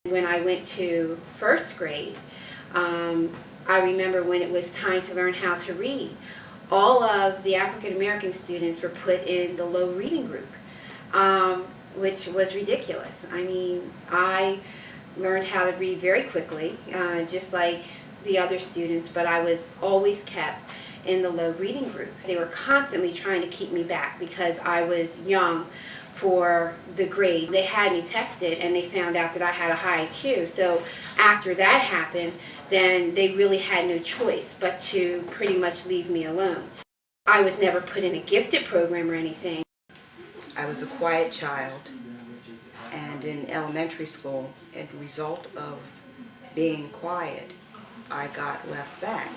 When I went to first grade, I remember when it was time to learn how to read, all of the African American students were put in the low reading group, which was ridiculous. I mean, I learned how to read very quickly, just like the other students, but I was always kept in the low reading group. They were constantly trying to keep me back because I was young for the grade. They had me tested and they found out that I had a high IQ. So after that happened, then they really had no choice but to pretty much leave me alone. I was never put in a gifted program or anything. I was a quiet child, and in elementary school, as a result of being quiet, I got left back.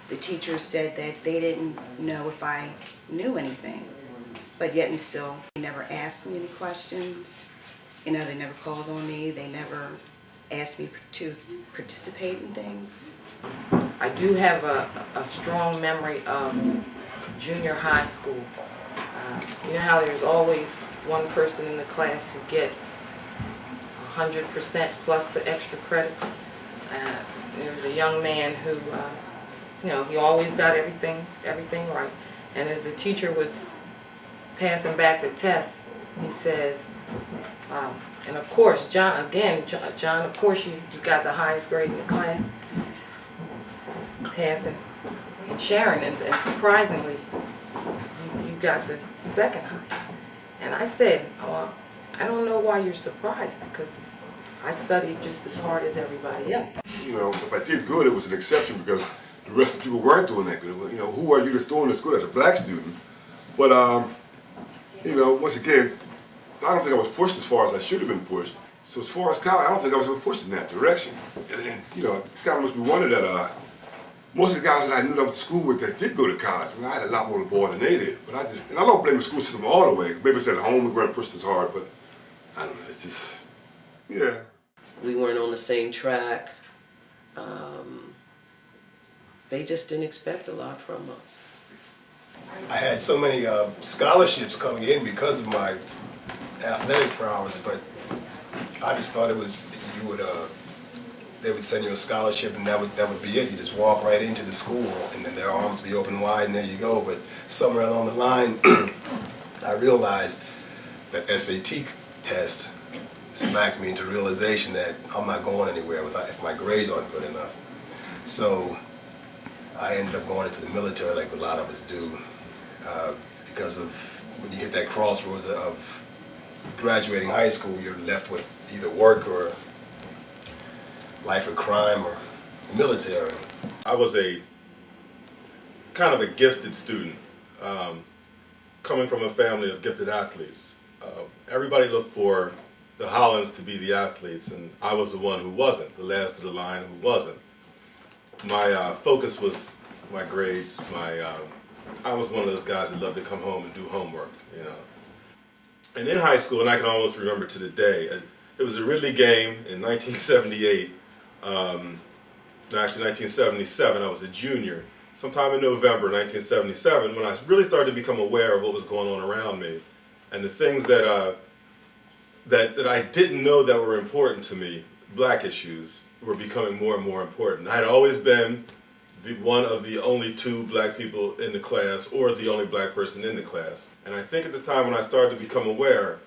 The teachers said that they didn't know if I knew anything, but yet and still, they never asked me any questions. You know, they never called on me. They never asked me to participate in things. I do have a strong memory of junior high school. You know how there's always one person in the class who gets 100% plus the extra credit? There was a young man who, you know, he always got everything right. And as the teacher was passing back the test, he says, and of course, John, of course you got the highest grade in the class. Passing and Sharon, and surprisingly, you got the second highest. And I said, oh, I don't know why you're surprised, because I studied just as hard as everybody else. You know, if I did good, it was an exception because the rest of the people weren't doing that good. You know, who are you that's doing this good as a black student? But, you know, once again, I don't think I was pushed as far as I should have been pushed. So as far as college, I don't think I was ever pushed in that direction. And you know, it kind of must be wondered that most of the guys that I knew that I went to school with that did go to college, I mean, I had a lot more to bore than they did. But and I don't blame the school system all the way. Maybe it's at home we weren't pushed as hard, but I don't know, it's just, yeah. We weren't on the same track. They just didn't expect a lot from us. I had so many scholarships coming in because of my athletic prowess, but I just thought it was, they would send you a scholarship and that would be it. You just walk right into the school and then their arms would be open wide and there you go. But somewhere along the line, I realized that SAT test smacked me into realization that I'm not going anywhere if my grades aren't good enough. So I ended up going into the military like a lot of us do, because of when you hit that crossroads of graduating high school, you're left with either work or life of crime or military. I was a kind of a gifted student, coming from a family of gifted athletes. Everybody looked for the Hollands to be the athletes, and I was the one who wasn't, the last of the line who wasn't. My focus was my grades. I was one of those guys that loved to come home and do homework, you know. And in high school, and I can almost remember to the day, it was a Ridley game in 1978. Actually 1977, I was a junior. Sometime in November 1977, when I really started to become aware of what was going on around me, and the things that I didn't know that were important to me, black issues, were becoming more and more important. I had always been one of the only two black people in the class, or the only black person in the class. And I think at the time when I started to become aware,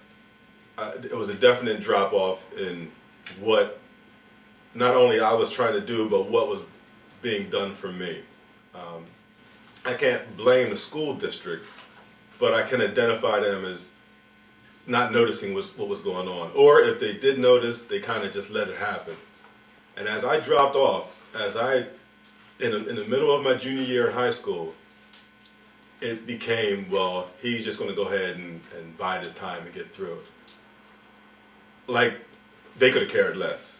it was a definite drop-off in what not only I was trying to do, but what was being done for me. I can't blame the school district, but I can identify them as not noticing what was going on. Or if they did notice, they kind of just let it happen. And as I dropped off, in the middle of my junior year in high school, it became, well, he's just going to go ahead and bide his time and get through it. Like, they could have cared less.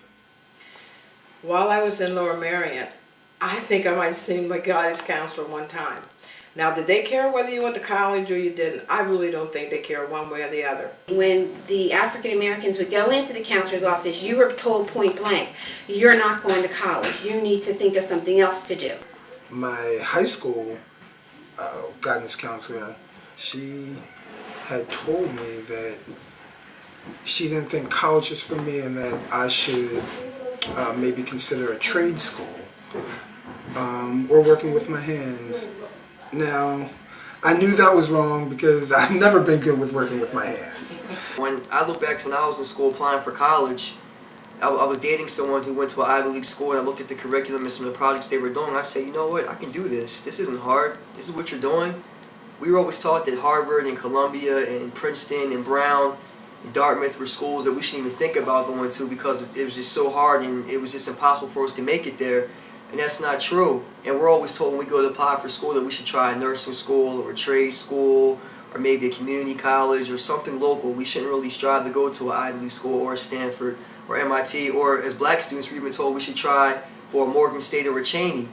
While I was in Lower Marion, I think I might have seen my guidance counselor one time. Now, did they care whether you went to college or you didn't? I really don't think they care one way or the other. When the African Americans would go into the counselor's office, you were told point blank, you're not going to college. You need to think of something else to do. My high school guidance counselor, she had told me that she didn't think college was for me and that I should maybe consider a trade school or working with my hands. Now, I knew that was wrong because I've never been good with working with my hands. When I look back to when I was in school applying for college, I was dating someone who went to an Ivy League school, and I looked at the curriculum and some of the projects they were doing. I said, you know what, I can do this. This isn't hard. This is what you're doing. We were always taught that Harvard and Columbia and Princeton and Brown and Dartmouth were schools that we shouldn't even think about going to because it was just so hard and it was just impossible for us to make it there. And that's not true. And we're always told when we go to apply for school that we should try a nursing school or a trade school or maybe a community college or something local. We shouldn't really strive to go to an Ivy League school or a Stanford or MIT, or as black students we've been told we should try for a Morgan State or a Cheney.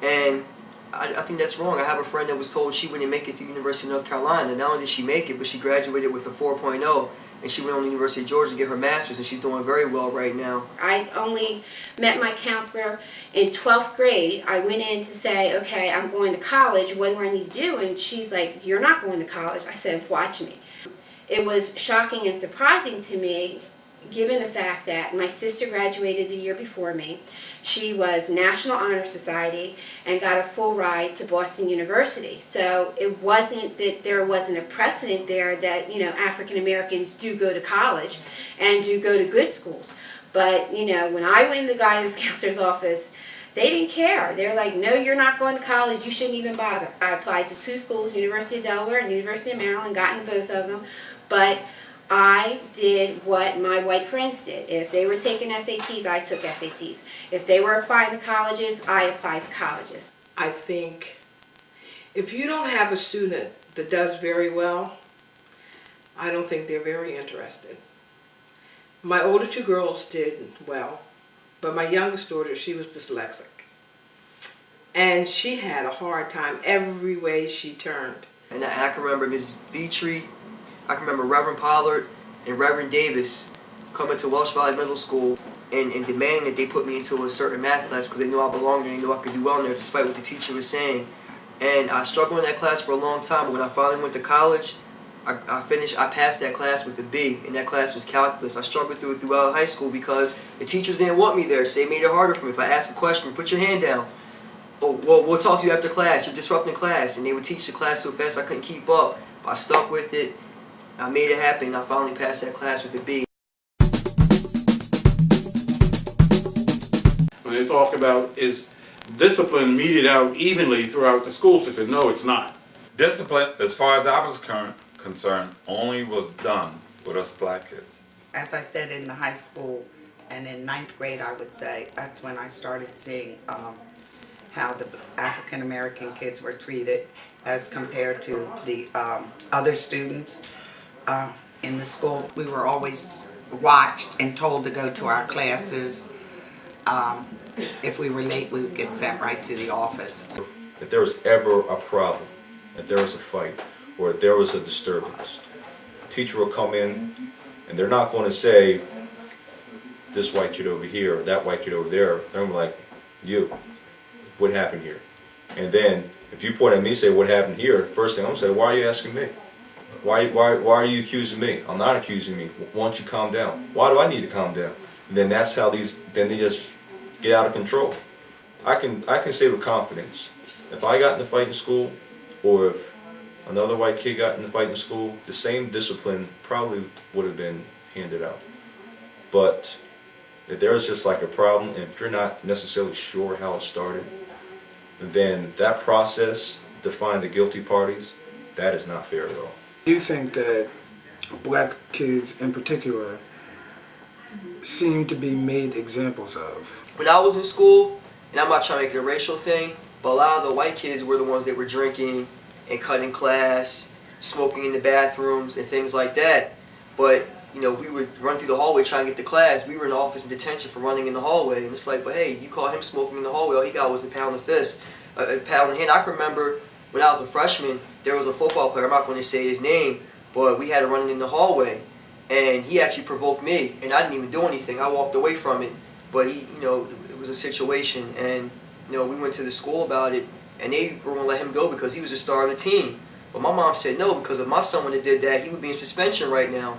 And I think that's wrong. I have a friend that was told she wouldn't make it through University of North Carolina. Not only did she make it, but she graduated with a 4.0, and she went on to the University of Georgia to get her master's, and she's doing very well right now. I only met my counselor in 12th grade. I went in to say, okay, I'm going to college. What do I need to do? And she's like, you're not going to college. I said, watch me. It was shocking and surprising to me, given the fact that my sister graduated the year before me. She was National Honor Society and got a full ride to Boston University. So it wasn't that there wasn't a precedent there that, you know, African Americans do go to college and do go to good schools. But, you know, when I went in the guidance counselor's office, they didn't care. They're like, no, you're not going to college. You shouldn't even bother. I applied to 2 schools, University of Delaware and University of Maryland, got in both of them. But I did what my white friends did. If they were taking SATs, I took SATs. If they were applying to colleges, I applied to colleges. I think if you don't have a student that does very well, I don't think they're very interested. My older 2 girls did well, but my youngest daughter, she was dyslexic. And she had a hard time every way she turned. And I can remember Ms. Vitri, I can remember Reverend Pollard and Reverend Davis coming to Welsh Valley Middle School and demanding that they put me into a certain math class because they knew I belonged there and they knew I could do well in there despite what the teacher was saying. And I struggled in that class for a long time, but when I finally went to college, I passed that class with a B, and that class was calculus. I struggled through it throughout high school because the teachers didn't want me there, so they made it harder for me. If I asked a question, put your hand down. Oh, well, we'll talk to you after class. You're disrupting class. And they would teach the class so fast I couldn't keep up. But I stuck with it. I made it happen. I finally passed that class with a B. When they talk about is discipline meted out evenly throughout the school system, no, it's not. Discipline, as far as I was concerned, only was done with us black kids. As I said, in the high school and in 9th grade, I would say, that's when I started seeing how the African American kids were treated as compared to the other students in the school. We were always watched and told to go to our classes. If we were late, we would get sent right to the office. If there was ever a problem, if there was a fight, or if there was a disturbance, the teacher will come in and they're not going to say, this white kid over here, or that white kid over there. They're like, you, what happened here? And then if you point at me and say, what happened here? The first thing I'm going to say, why are you asking me? Why are you accusing me? I'm not accusing me. Why don't you calm down? Why do I need to calm down? And then that's how then they just get out of control. I can say with confidence, if I got in a fight in school, or if another white kid got in a fight in school, the same discipline probably would have been handed out. But if there's just like a problem, and if you're not necessarily sure how it started, then that process to find the guilty parties, that is not fair at all. Do you think that black kids in particular seem to be made examples of? When I was in school, and I'm not trying to make it a racial thing, but a lot of the white kids were the ones that were drinking and cutting class, smoking in the bathrooms and things like that. But, you know, we would run through the hallway trying to get to class. We were in the office in detention for running in the hallway. And it's like, but hey, you caught him smoking in the hallway, all he got was a pound of fist, a pound in the hand. I can remember when I was a freshman, there was a football player, I'm not going to say his name, but we had him running in the hallway. And he actually provoked me, and I didn't even do anything. I walked away from it. But he, you know, it was a situation, and you know, we went to the school about it, and they were going to let him go because he was the star of the team. But my mom said no, because if my son would have did that, he would be in suspension right now.